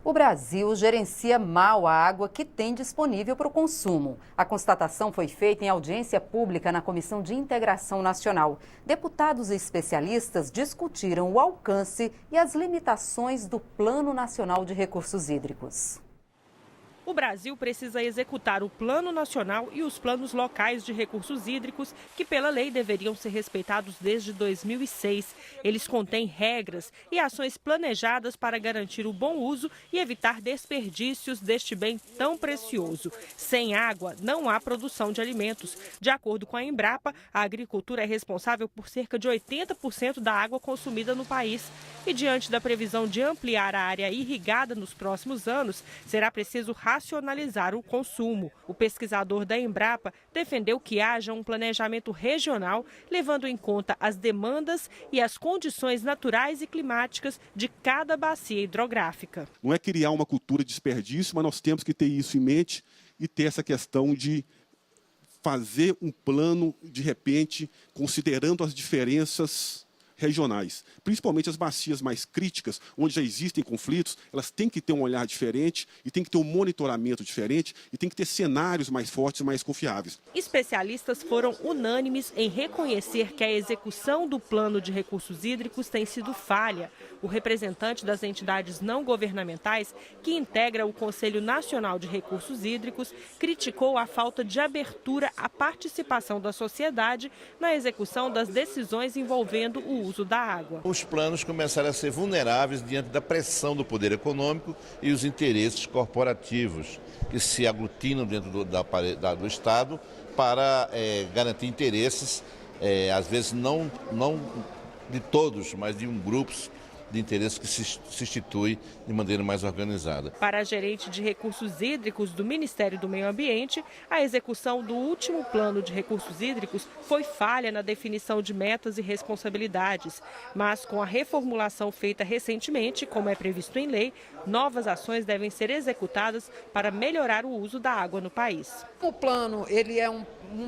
O Brasil gerencia mal a água que tem disponível para o consumo. A constatação foi feita em audiência pública na Comissão de Integração Nacional. Deputados e especialistas discutiram o alcance e as limitações do Plano Nacional de Recursos Hídricos. O Brasil precisa executar o Plano Nacional e os planos locais de recursos hídricos, que pela lei deveriam ser respeitados desde 2006. Eles contêm regras e ações planejadas para garantir o bom uso e evitar desperdícios deste bem tão precioso. Sem água, não há produção de alimentos. De acordo com a Embrapa, a agricultura é responsável por cerca de 80% da água consumida no país. E diante da previsão de ampliar a área irrigada nos próximos anos, será preciso racionalizar o consumo. O pesquisador da Embrapa defendeu que haja um planejamento regional, levando em conta as demandas e as condições naturais e climáticas de cada bacia hidrográfica. Não é criar uma cultura de desperdício, mas nós temos que ter isso em mente e ter essa questão de fazer um plano, de repente, considerando as diferenças regionais, principalmente as bacias mais críticas, onde já existem conflitos, elas têm que ter um olhar diferente e tem que ter um monitoramento diferente e tem que ter cenários mais fortes e mais confiáveis. Especialistas foram unânimes em reconhecer que a execução do Plano de Recursos Hídricos tem sido falha. O representante das entidades não governamentais, que integra o Conselho Nacional de Recursos Hídricos, criticou a falta de abertura à participação da sociedade na execução das decisões envolvendo o uso da água. Os planos começaram a ser vulneráveis diante da pressão do poder econômico e os interesses corporativos que se aglutinam dentro do Estado para garantir interesses, às vezes não de todos, mas de grupos de interesse que se institui de maneira mais organizada. Para a gerente de recursos hídricos do Ministério do Meio Ambiente, a execução do último plano de recursos hídricos foi falha na definição de metas e responsabilidades. Mas com a reformulação feita recentemente, como é previsto em lei, novas ações devem ser executadas para melhorar o uso da água no país. O plano ele é um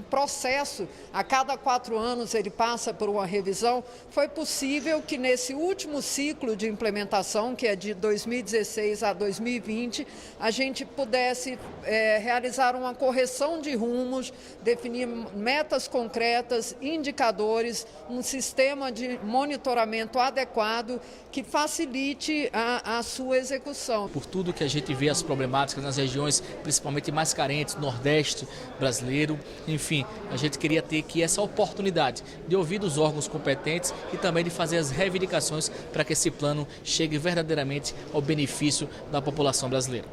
processo, a cada 4 anos ele passa por uma revisão. Foi possível que nesse último ciclo de implementação, que é de 2016 a 2020, a gente pudesse realizar uma correção de rumos, definir metas concretas, indicadores, um sistema de monitoramento adequado que facilite a sua execução. Por tudo que a gente vê as problemáticas nas regiões, principalmente mais carentes, Nordeste brasileiro, enfim, a gente queria ter aqui essa oportunidade de ouvir dos órgãos competentes e também de fazer as reivindicações para que esse plano chegue verdadeiramente ao benefício da população brasileira.